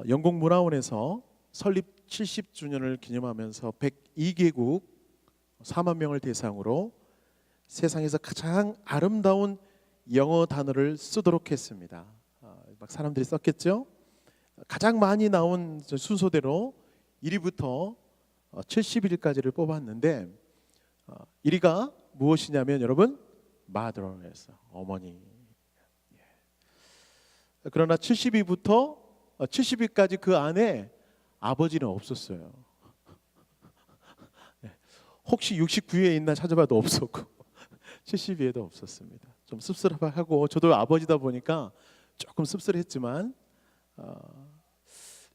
영국 문화원에서 설립 70주년을 기념하면서 102개국 4만 명을 대상으로 세상에서 가장 아름다운 영어 단어를 쓰도록 했습니다. 막 사람들이 썼겠죠? 가장 많이 나온 순서대로 1위부터 71위까지를 뽑았는데 1위가 무엇이냐면 여러분 mother였어요. 어머니. 그러나 70위부터 70위까지 그 안에 아버지는 없었어요. 혹시 69위에 있나 찾아봐도 없었고 70위에도 없었습니다. 좀 씁쓸하고 저도 아버지다 보니까 조금 씁쓸했지만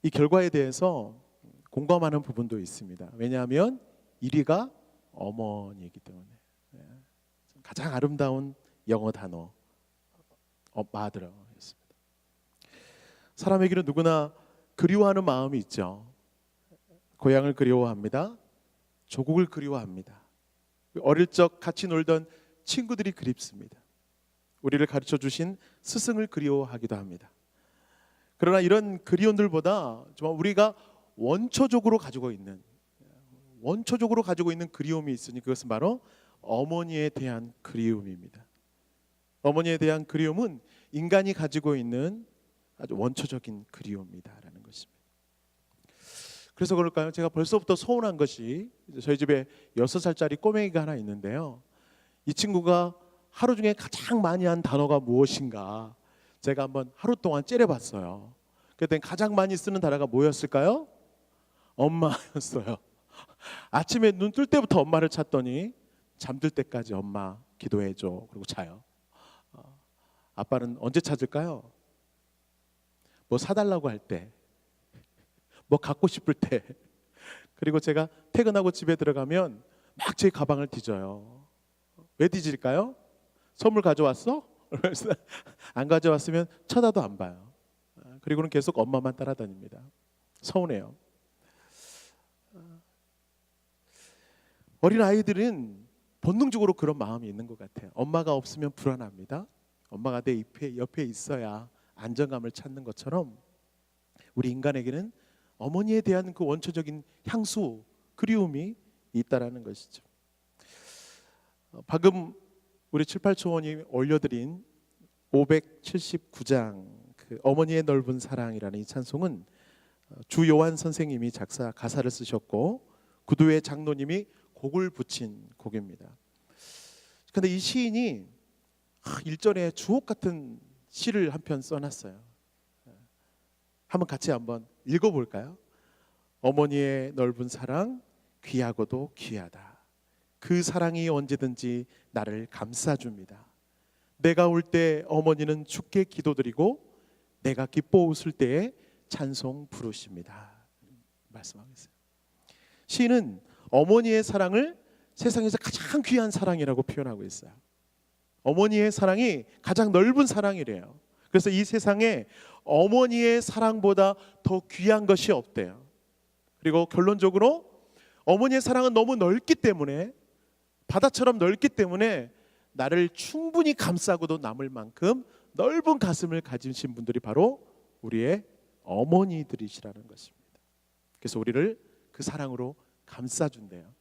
이 결과에 대해서 공감하는 부분도 있습니다. 왜냐하면 1위가 어머니이기 때문에. 가장 아름다운 영어 단어 mother였습니다. 사람에게는 누구나 그리워하는 마음이 있죠. 고향을 그리워합니다. 조국을 그리워합니다. 어릴 적 같이 놀던 친구들이 그립습니다. 우리를 가르쳐 주신 스승을 그리워하기도 합니다. 그러나 이런 그리움들보다 정말 우리가 원초적으로 가지고 있는 그리움이 있으니 그것은 바로 어머니에 대한 그리움입니다. 어머니에 대한 그리움은 인간이 가지고 있는 아주 원초적인 그리움이다라는 것입니다. 그래서 그럴까요? 제가 벌써부터 서운한 것이 저희 집에 6살짜리 꼬맹이가 하나 있는데요. 이 친구가 하루 중에 가장 많이 한 단어가 무엇인가 제가 한번 하루 동안 째려봤어요. 그랬더니 가장 많이 쓰는 단어가 뭐였을까요? 엄마였어요. 아침에 눈 뜰 때부터 엄마를 찾더니 잠들 때까지 엄마 기도해줘 그리고 자요. 아빠는 언제 찾을까요? 뭐 사달라고 할 때, 뭐 갖고 싶을 때, 그리고 제가 퇴근하고 집에 들어가면 막 제 가방을 뒤져요. 왜 뒤질까요? 선물 가져왔어? 안 가져왔으면 쳐다도 안 봐요. 그리고는 계속 엄마만 따라다닙니다. 서운해요. 어린 아이들은 본능적으로 그런 마음이 있는 것 같아요. 엄마가 없으면 불안합니다. 엄마가 내 옆에 있어야 안정감을 찾는 것처럼 우리 인간에게는 어머니에 대한 그 원초적인 향수, 그리움이 있다라는 것이죠. 방금 우리 7, 8초원이 올려드린 579장 그 어머니의 넓은 사랑이라는 이 찬송은 주 요한 선생님이 가사를 쓰셨고 구두의 장로님이 곡을 붙인 곡입니다. 그런데 이 시인이 일전에 주옥 같은 시를 한 편 써놨어요. 한번 같이 한번 읽어볼까요? 어머니의 넓은 사랑 귀하고도 귀하다. 그 사랑이 언제든지 나를 감싸줍니다. 내가 울 때 어머니는 주께 기도드리고 내가 기뻐 웃을 때에 찬송 부르십니다. 말씀하겠어요. 시인은 어머니의 사랑을 세상에서 가장 귀한 사랑이라고 표현하고 있어요. 어머니의 사랑이 가장 넓은 사랑이래요. 그래서 이 세상에 어머니의 사랑보다 더 귀한 것이 없대요. 그리고 결론적으로 어머니의 사랑은 너무 넓기 때문에 바다처럼 넓기 때문에 나를 충분히 감싸고도 남을 만큼 넓은 가슴을 가지신 분들이 바로 우리의 어머니들이시라는 것입니다. 그래서 우리를 그 사랑으로 감싸준대요.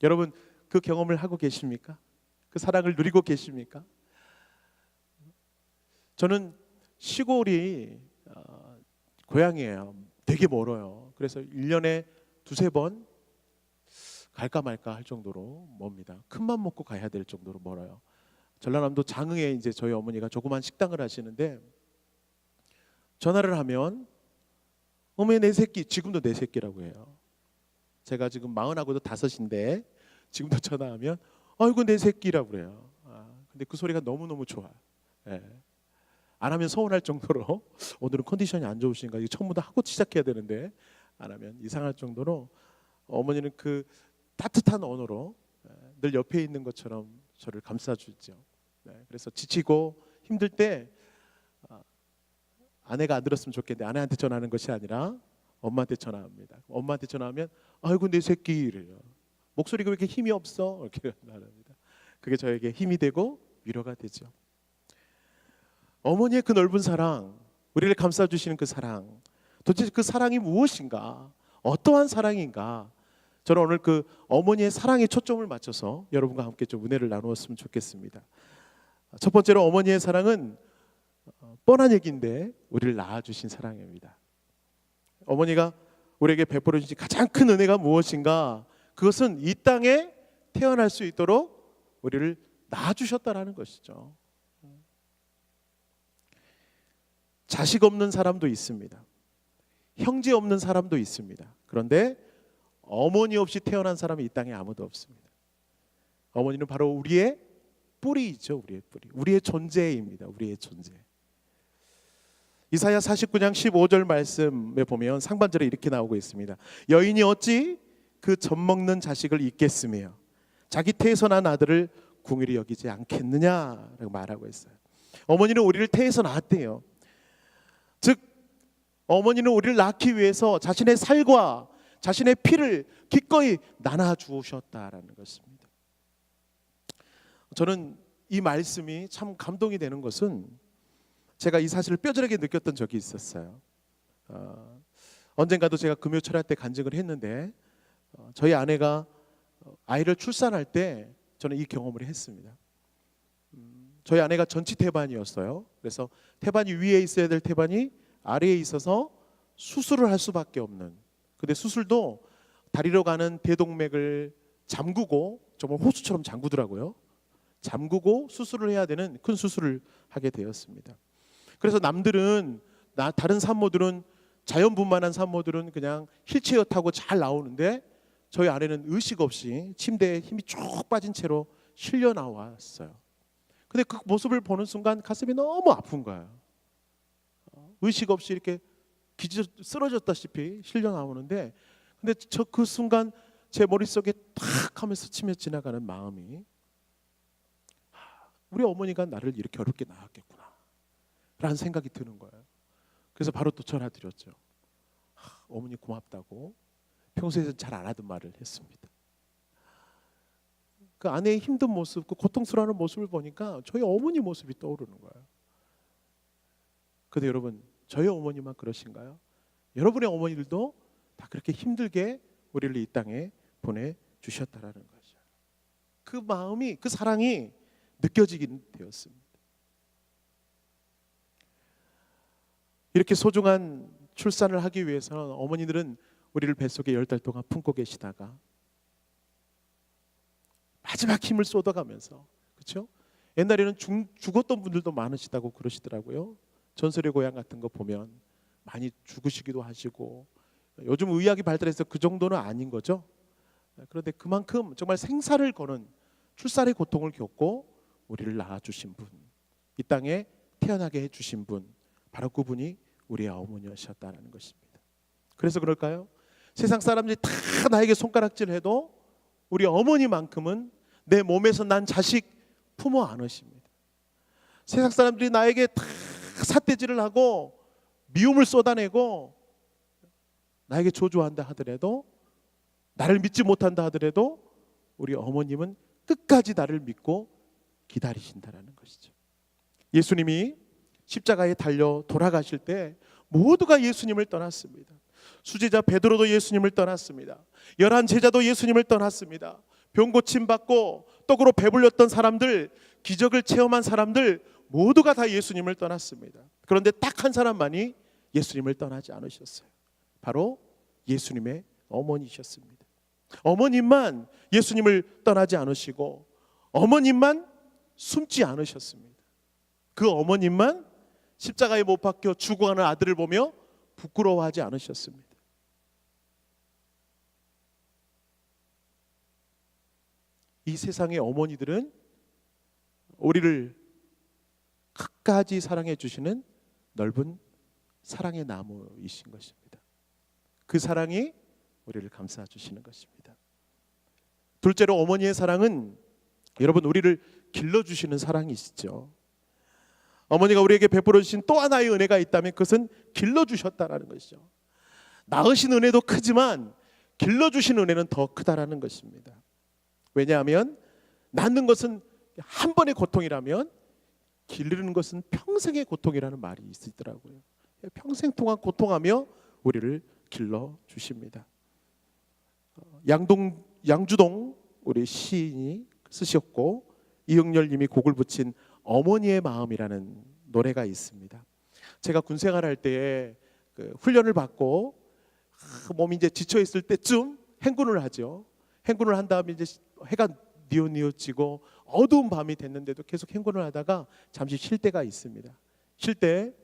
여러분 그 경험을 하고 계십니까? 그 사랑을 누리고 계십니까? 저는 시골이 고향이에요. 되게 멀어요. 그래서 1년에 2-3번 갈까 말까 할 정도로 멉니다. 큰맘 먹고 가야 될 정도로 멀어요. 전라남도 장흥에 이제 저희 어머니가 조그만 식당을 하시는데 전화를 하면 어머니 내 새끼, 지금도 내 새끼라고 해요. 제가 지금 40하고도 5인데 지금도 전화하면 아이고 내 새끼라고 그래요. 근데 그 소리가 너무너무 좋아요. 예. 안 하면 서운할 정도로 오늘은 컨디션이 안 좋으신가 이거 처음부터 하고 시작해야 되는데 안 하면 이상할 정도로 어머니는 그 따뜻한 언어로 늘 옆에 있는 것처럼 저를 감싸주죠. 그래서 지치고 힘들 때 아내가 안 들었으면 좋겠는데 아내한테 전화하는 것이 아니라 엄마한테 전화합니다. 엄마한테 전화하면 아이고 내 새끼 이래요. 목소리가 왜 이렇게 힘이 없어? 이렇게 말합니다. 그게 저에게 힘이 되고 위로가 되죠. 어머니의 그 넓은 사랑, 우리를 감싸주시는 그 사랑, 도대체 그 사랑이 무엇인가? 어떠한 사랑인가? 저는 오늘 그 어머니의 사랑에 초점을 맞춰서 여러분과 함께 좀 은혜를 나누었으면 좋겠습니다. 첫 번째로 어머니의 사랑은 뻔한 얘기인데 우리를 낳아주신 사랑입니다. 어머니가 우리에게 베풀어 주신 가장 큰 은혜가 무엇인가? 그것은 이 땅에 태어날 수 있도록 우리를 낳아주셨다라는 것이죠. 자식 없는 사람도 있습니다. 형제 없는 사람도 있습니다. 그런데 어머니 없이 태어난 사람이 이 땅에 아무도 없습니다. 어머니는 바로 우리의 뿌리이죠. 우리의 뿌리, 우리의 존재입니다. 우리의 존재. 이사야 49장 15절 말씀에 보면 상반절에 이렇게 나오고 있습니다. 여인이 어찌 그 젖먹는 자식을 잊겠으며 자기 태에서 난 아들을 궁일이 여기지 않겠느냐라고 말하고 있어요. 어머니는 우리를 태에서 낳았대요. 즉 어머니는 우리를 낳기 위해서 자신의 살과 자신의 피를 기꺼이 나눠 주셨다라는 것입니다. 저는 이 말씀이 참 감동이 되는 것은 제가 이 사실을 뼈저리게 느꼈던 적이 있었어요. 언젠가도 제가 금요 철야 때 간증을 했는데 저희 아내가 아이를 출산할 때 저는 이 경험을 했습니다. 저희 아내가 전치 태반이었어요. 그래서 태반이 위에 있어야 될 태반이 아래에 있어서 수술을 할 수밖에 없는. 근데 수술도 다리로 가는 대동맥을 잠그고 정말 호수처럼 잠그더라고요. 잠그고 수술을 해야 되는 큰 수술을 하게 되었습니다. 그래서 남들은 다른 산모들은 자연분만한 산모들은 그냥 휠체어 타고 잘 나오는데 저희 아내는 의식 없이 침대에 힘이 쭉 빠진 채로 실려 나왔어요. 근데 그 모습을 보는 순간 가슴이 너무 아픈 거예요. 의식 없이 이렇게 쓰러졌다시피 실려 나오는데, 근데 저 그 순간 제 머릿속에 탁 하면서 스치며 지나가는 마음이, 우리 어머니가 나를 이렇게 어렵게 낳았겠구나 라는 생각이 드는 거예요. 그래서 바로 또 전화 드렸죠. 어머니 고맙다고 평소에는 잘 안 하던 말을 했습니다. 그 아내의 힘든 모습, 그 고통스러워하는 모습을 보니까 저희 어머니 모습이 떠오르는 거예요. 근데 여러분, 저희 어머니만 그러신가요? 여러분의 어머니들도 다 그렇게 힘들게 우리를 이 땅에 보내주셨다라는 거죠. 그 마음이, 그 사랑이 느껴지긴 되었습니다. 이렇게 소중한 출산을 하기 위해서는 어머니들은 우리를 뱃속에 10달 동안 품고 계시다가 마지막 힘을 쏟아가면서, 그렇죠? 옛날에는 죽었던 분들도 많으시다고 그러시더라고요. 전설의 고향 같은 거 보면 많이 죽으시기도 하시고, 요즘 의학이 발달해서 그 정도는 아닌 거죠. 그런데 그만큼 정말 생사를 거는 출산의 고통을 겪고 우리를 낳아주신 분, 이 땅에 태어나게 해주신 분, 바로 그분이 우리의 어머니였다는 것입니다. 그래서 그럴까요? 세상 사람들이 다 나에게 손가락질해도 우리 어머니만큼은 내 몸에서 난 자식 품어 안으십니다. 세상 사람들이 나에게 다 삿대질을 하고 미움을 쏟아내고 나에게 조조한다 하더라도, 나를 믿지 못한다 하더라도 우리 어머님은 끝까지 나를 믿고 기다리신다라는 것이죠. 예수님이 십자가에 달려 돌아가실 때 모두가 예수님을 떠났습니다. 수제자 베드로도 예수님을 떠났습니다. 11 제자도 예수님을 떠났습니다. 병 고침 받고 떡으로 배불렸던 사람들, 기적을 체험한 사람들 모두가 다 예수님을 떠났습니다. 그런데 딱 한 사람만이 예수님을 떠나지 않으셨어요. 바로 예수님의 어머니셨습니다. 어머님만 예수님을 떠나지 않으시고 어머님만 숨지 않으셨습니다. 그 어머님만 십자가에 못 박혀 죽어가는 아들을 보며 부끄러워하지 않으셨습니다. 이 세상의 어머니들은 우리를 끝까지 사랑해 주시는 넓은 사랑의 나무이신 것입니다. 그 사랑이 우리를 감싸 주시는 것입니다. 둘째로 어머니의 사랑은 여러분 우리를 길러주시는 사랑이시죠. 어머니가 우리에게 베풀어 주신 또 하나의 은혜가 있다면 그것은 길러주셨다라는 것이죠. 낳으신 은혜도 크지만 길러주신 은혜는 더 크다라는 것입니다. 왜냐하면 낳는 것은 한 번의 고통이라면 기르는 것은 평생의 고통이라는 말이 있더라고요. 평생 동안 고통하며 우리를 길러 주십니다. 양주동 우리 시인이 쓰셨고 이응렬님이 곡을 붙인 어머니의 마음이라는 노래가 있습니다. 제가 군 생활할 때에 훈련을 받고 몸이 이제 지쳐 있을 때쯤 행군을 하죠. 행군을 한 다음에 이제 해가 뉘어지고 어두운 밤이 됐는데도 계속 행군을 하다가 잠시 쉴 때가 있습니다. 쉴 때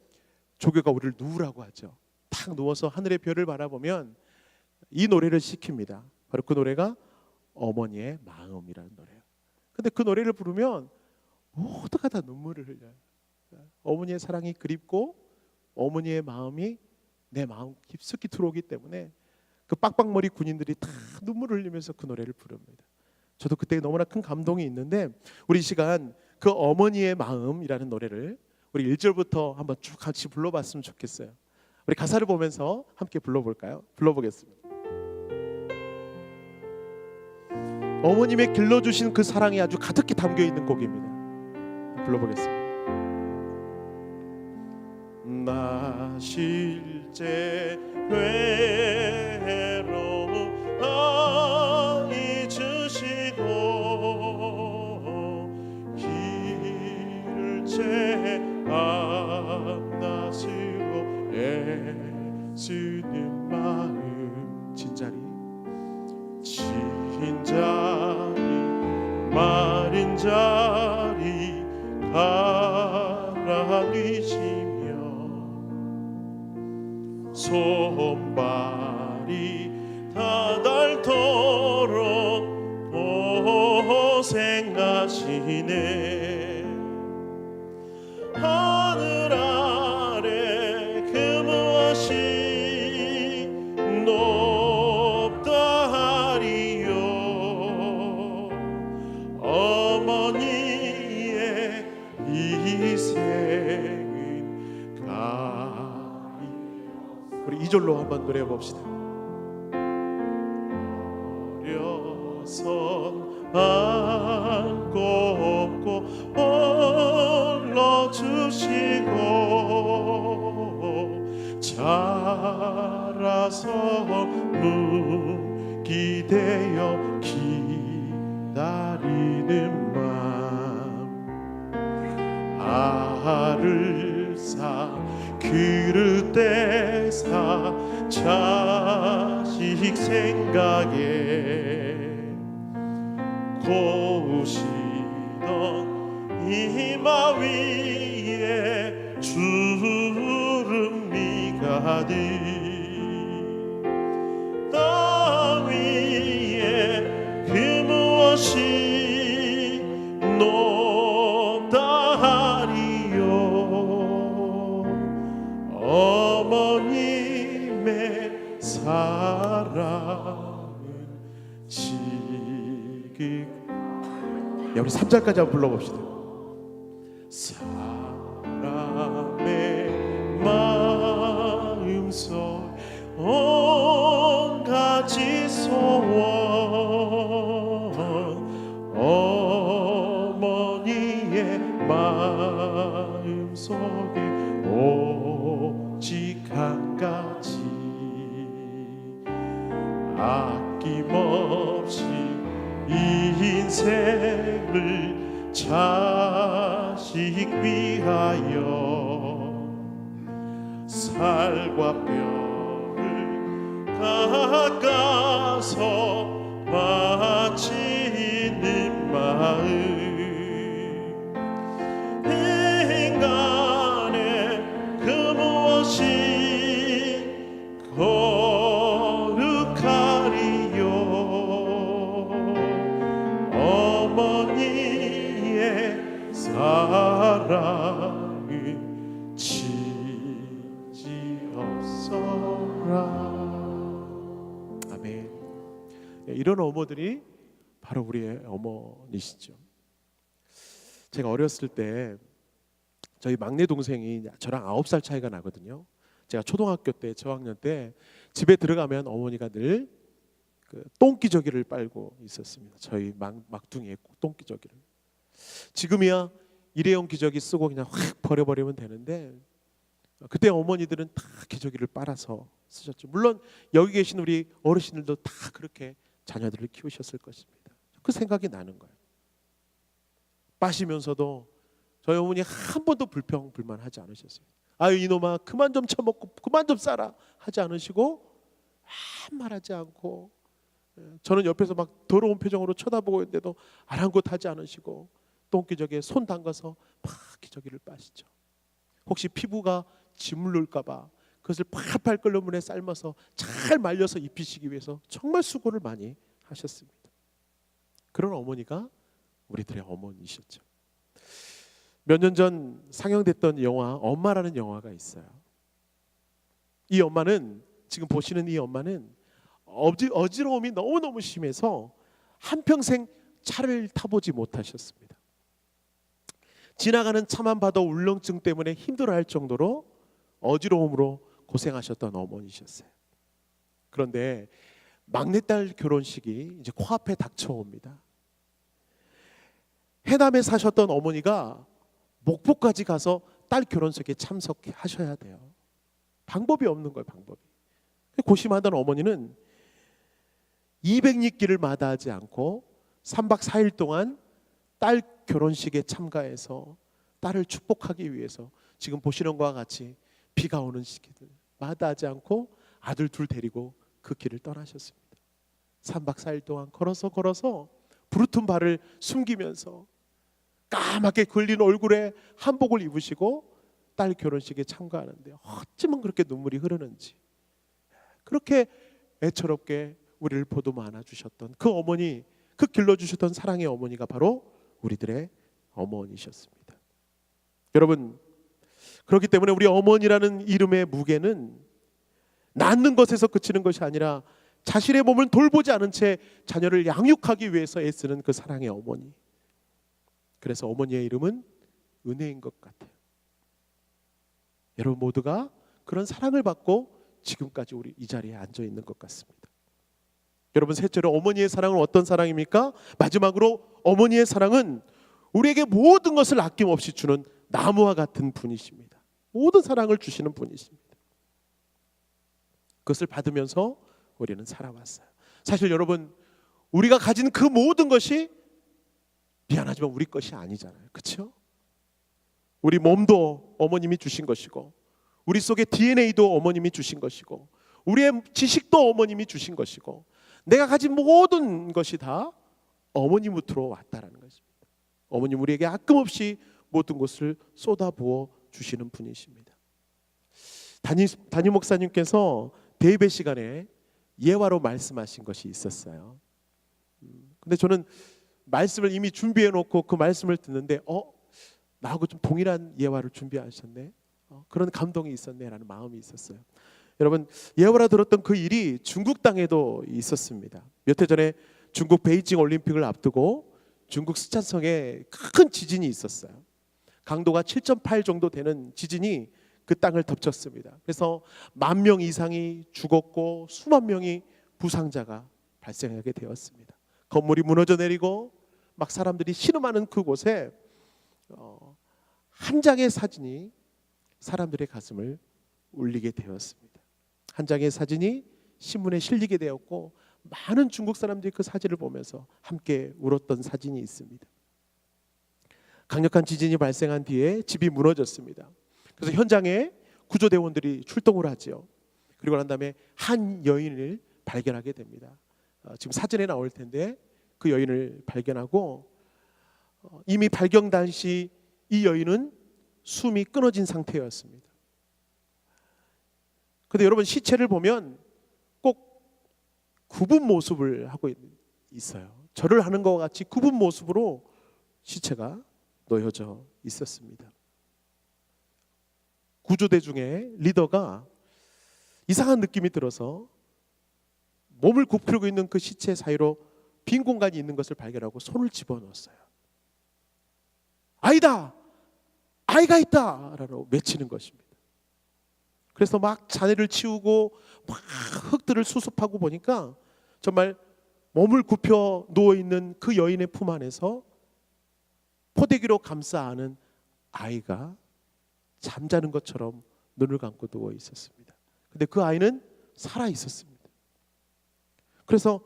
조교가 우리를 누우라고 하죠. 탁 누워서 하늘의 별을 바라보면 이 노래를 시킵니다. 바로 그 노래가 어머니의 마음이라는 노래예요. 근데 그 노래를 부르면 모두가 다 눈물을 흘려요. 어머니의 사랑이 그립고 어머니의 마음이 내 마음 깊숙이 들어오기 때문에 그 빡빡머리 군인들이 다 눈물을 흘리면서 그 노래를 부릅니다. 저도 그때 너무나 큰 감동이 있는데 우리 이 시간 그 어머니의 마음이라는 노래를 우리 1절부터 한번 쭉 같이 불러봤으면 좋겠어요. 우리 가사를 보면서 함께 불러볼까요? 불러보겠습니다. 어머님의 길러주신 그 사랑이 아주 가득히 담겨있는 곡입니다. 불러보겠습니다. 나 실제 외로움 잊으시고 길을 제안나시고 애쓰는 마음 진자리 마른 자리 가라니시며 손발이 다닳도록 고생하시네. 하늘 아래 그 무엇이 높다 하리요. 어머니의 희생은 가히. 우리 2절로 한번 노래해 봅시다. 어려선 안고 업고 올려주시고 자라서 묵기되어 기다리는 맘 알을 사 그릇에 사 자식 생각에 고우시던 이마 위에 주름이 가득 땅 위에 그 무엇이 높다 하리요. 어머님의 사랑은 지극. 우리 3절까지 한번 불러봅시다. 사람의 마음속 온 가지 소원 어머니의 마음속에 오직 한 가지 아낌없이 인생을 자식 위하여 살과 뼈를 깎아서 바치는 마음 인간의 그 무엇이 거룩하리요. 어머니의 사랑은 지지없어라. 아멘. 이런 어머들이 바로 우리의 어머니시죠. 제가 어렸을 때 저희 막내 동생이 저랑 9살 차이가 나거든요. 제가 초등학교 때 저학년 때 집에 들어가면 어머니가 늘 그 똥기저귀를 빨고 있었습니다. 저희 막둥이의 똥기저귀를. 지금이야 일회용 기저귀 쓰고 그냥 확 버려버리면 되는데 그때 어머니들은 다 기저귀를 빨아서 쓰셨죠. 물론 여기 계신 우리 어르신들도 다 그렇게 자녀들을 키우셨을 것입니다. 그 생각이 나는 거예요. 빠시면서도 저희 어머니 한 번도 불평불만하지 않으셨어요. 아유 이놈아 그만 좀 처먹고 그만 좀 싸라 하지 않으시고 아무 말하지 않고, 저는 옆에서 막 더러운 표정으로 쳐다보고 있는데도 아랑곳하지 않으시고 똥기저귀에 손 담가서 막 기저귀를 빠시죠. 혹시 피부가 짓물릴까 봐 그것을 팔팔 끓는 물에 삶아서 잘 말려서 입히시기 위해서 정말 수고를 많이 하셨습니다. 그런 어머니가 우리들의 어머니셨죠. 몇 년 전 상영됐던 영화 엄마라는 영화가 있어요. 이 엄마는, 지금 보시는 이 엄마는 어지러움이 너무너무 심해서 한평생 차를 타보지 못하셨습니다. 지나가는 차만 봐도 울렁증 때문에 힘들어할 정도로 어지러움으로 고생하셨던 어머니셨어요. 그런데 막내딸 결혼식이 이제 코앞에 닥쳐옵니다. 해남에 사셨던 어머니가 목포까지 가서 딸 결혼식에 참석하셔야 돼요. 방법이 없는 거예요, 방법이. 고심하던 어머니는 200리길을 마다하지 않고 3박 4일 동안 딸 결혼식에 참가해서 딸을 축복하기 위해서 지금 보시는 것과 같이 비가 오는 시기들 마다하지 않고 아들 둘 데리고 그 길을 떠나셨습니다. 3박 4일 동안 걸어서 부르튼 발을 숨기면서 까맣게 걸린 얼굴에 한복을 입으시고 딸 결혼식에 참가하는데 어쩌면 그렇게 눈물이 흐르는지, 그렇게 애처롭게 우리를 보듬어 안아주셨던 그 어머니, 그 길러주셨던 사랑의 어머니가 바로 우리들의 어머니셨습니다. 여러분, 그렇기 때문에 우리 어머니라는 이름의 무게는 낳는 것에서 그치는 것이 아니라 자신의 몸을 돌보지 않은 채 자녀를 양육하기 위해서 애쓰는 그 사랑의 어머니. 그래서 어머니의 이름은 은혜인 것 같아요. 여러분 모두가 그런 사랑을 받고 지금까지 우리 이 자리에 앉아 있는 것 같습니다. 여러분, 셋째로 어머니의 사랑은 어떤 사랑입니까? 마지막으로 어머니의 사랑은 우리에게 모든 것을 아낌없이 주는 나무와 같은 분이십니다. 모든 사랑을 주시는 분이십니다. 그것을 받으면서 우리는 살아왔어요. 사실 여러분, 우리가 가진 그 모든 것이 미안하지만 우리 것이 아니잖아요. 그렇죠? 우리 몸도 어머님이 주신 것이고, 우리 속의 DNA도 어머님이 주신 것이고, 우리의 지식도 어머님이 주신 것이고, 내가 가진 모든 것이 다 어머님으로 왔다라는 것입니다. 어머님 우리에게 아낌없이 모든 것을 쏟아부어 주시는 분이십니다. 담임 목사님께서 대예배 시간에 예화로 말씀하신 것이 있었어요. 근데 저는 말씀을 이미 준비해 놓고 그 말씀을 듣는데 나하고 좀 동일한 예화를 준비하셨네, 그런 감동이 있었네라는 마음이 있었어요. 여러분, 예화라 들었던 그 일이 중국 땅에도 있었습니다. 몇 해 전에 중국 베이징 올림픽을 앞두고 중국 스촨성에 큰 지진이 있었어요. 강도가 7.8 정도 되는 지진이 그 땅을 덮쳤습니다. 그래서 10,000명 이상이 죽었고 수만 명이 부상자가 발생하게 되었습니다. 건물이 무너져 내리고 막 사람들이 신음하는 그곳에 한 장의 사진이 사람들의 가슴을 울리게 되었습니다. 한 장의 사진이 신문에 실리게 되었고 많은 중국 사람들이 그 사진을 보면서 함께 울었던 사진이 있습니다. 강력한 지진이 발생한 뒤에 집이 무너졌습니다. 그래서 현장에 구조대원들이 출동을 하죠. 그리고 난 다음에 한 여인을 발견하게 됩니다. 지금 사진에 나올 텐데 그 여인을 발견하고, 이미 발견 당시 이 여인은 숨이 끊어진 상태였습니다. 그런데 여러분, 시체를 보면 꼭 굽은 모습을 하고 있어요. 절을 하는 것과 같이 굽은 모습으로 시체가 놓여져 있었습니다. 구조대 중에 리더가 이상한 느낌이 들어서 몸을 굽히고 있는 그 시체 사이로 빈 공간이 있는 것을 발견하고 손을 집어넣었어요. 아이다! 아이가 있다! 라고 외치는 것입니다. 그래서 막 잔해를 치우고 막 흙들을 수습하고 보니까 정말 몸을 굽혀 누워있는 그 여인의 품 안에서 포대기로 감싸 안은 아이가 잠자는 것처럼 눈을 감고 누워 있었습니다. 근데 그 아이는 살아 있었습니다. 그래서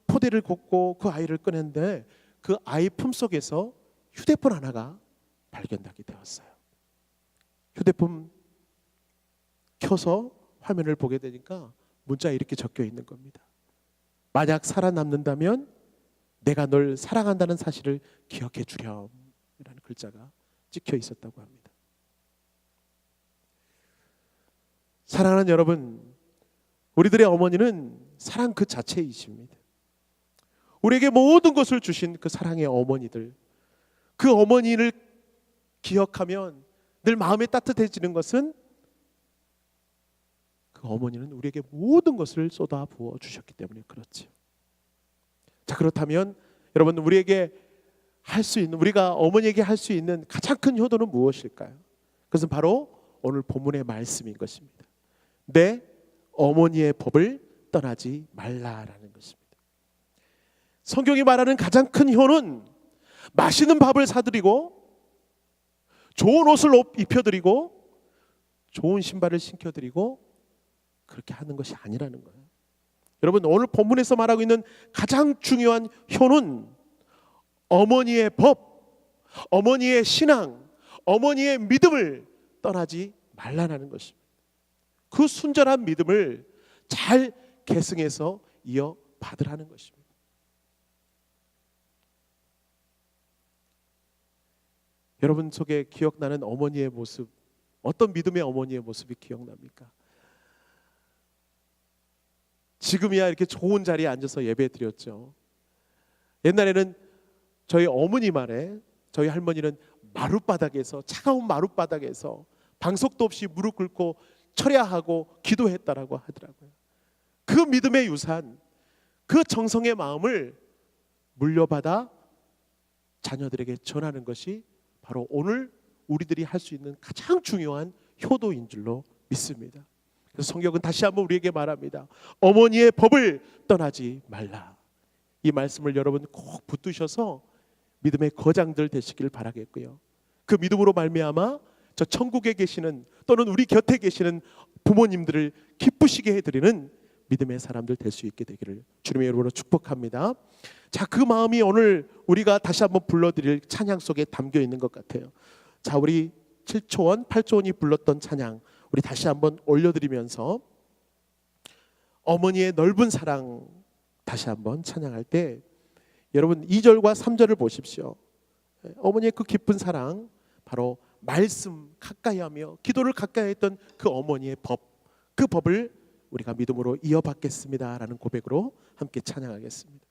포대를 걷고 그 아이를 꺼냈는데 그 아이 품속에서 휴대폰 하나가 발견되게 되었어요. 휴대폰 켜서 화면을 보게 되니까 문자에 이렇게 적혀 있는 겁니다. 만약 살아남는다면 내가 널 사랑한다는 사실을 기억해 주렴 이라는 글자가 찍혀 있었다고 합니다. 사랑하는 여러분, 우리들의 어머니는 사랑 그 자체이십니다. 우리에게 모든 것을 주신 그 사랑의 어머니들, 그 어머니를 기억하면 늘 마음이 따뜻해지는 것은 그 어머니는 우리에게 모든 것을 쏟아 부어 주셨기 때문에 그렇지요. 자, 그렇다면 여러분, 우리에게 할 수 있는, 우리가 어머니에게 할 수 있는 가장 큰 효도는 무엇일까요? 그것은 바로 오늘 본문의 말씀인 것입니다. 내 어머니의 법을 떠나지 말라라는 것입니다. 성경이 말하는 가장 큰 효는 맛있는 밥을 사드리고 좋은 옷을 입혀드리고 좋은 신발을 신겨드리고 그렇게 하는 것이 아니라는 거예요. 여러분, 오늘 본문에서 말하고 있는 가장 중요한 효는 어머니의 법, 어머니의 신앙, 어머니의 믿음을 떠나지 말라는 것입니다. 그 순전한 믿음을 잘 계승해서 이어받으라는 것입니다. 여러분 속에 기억나는 어머니의 모습, 어떤 믿음의 어머니의 모습이 기억납니까? 지금이야 이렇게 좋은 자리에 앉아서 예배 드렸죠. 옛날에는 저희 어머니 말에 저희 할머니는 마룻바닥에서, 차가운 마룻바닥에서 방석도 없이 무릎 꿇고 철야하고 기도했다라고 하더라고요. 그 믿음의 유산, 그 정성의 마음을 물려받아 자녀들에게 전하는 것이 바로 오늘 우리들이 할 수 있는 가장 중요한 효도인 줄로 믿습니다. 그래서 성경은 다시 한번 우리에게 말합니다. 어머니의 법을 떠나지 말라. 이 말씀을 여러분 꼭 붙드셔서 믿음의 거장들 되시길 바라겠고요. 그 믿음으로 말미암아 저 천국에 계시는, 또는 우리 곁에 계시는 부모님들을 기쁘시게 해드리는 믿음의 사람들 될 수 있게 되기를 주님의 이름으로 축복합니다. 자, 그 마음이 오늘 우리가 다시 한번 불러드릴 찬양 속에 담겨 있는 것 같아요. 자, 우리 7초원, 8초원이 불렀던 찬양 우리 다시 한번 올려드리면서 어머니의 넓은 사랑 다시 한번 찬양할 때 여러분 2절과 3절을 보십시오. 어머니의 그 깊은 사랑, 바로 말씀 가까이 하며 기도를 가까이 했던 그 어머니의 법, 그 법을 우리가 믿음으로 이어받겠습니다 라는 고백으로 함께 찬양하겠습니다.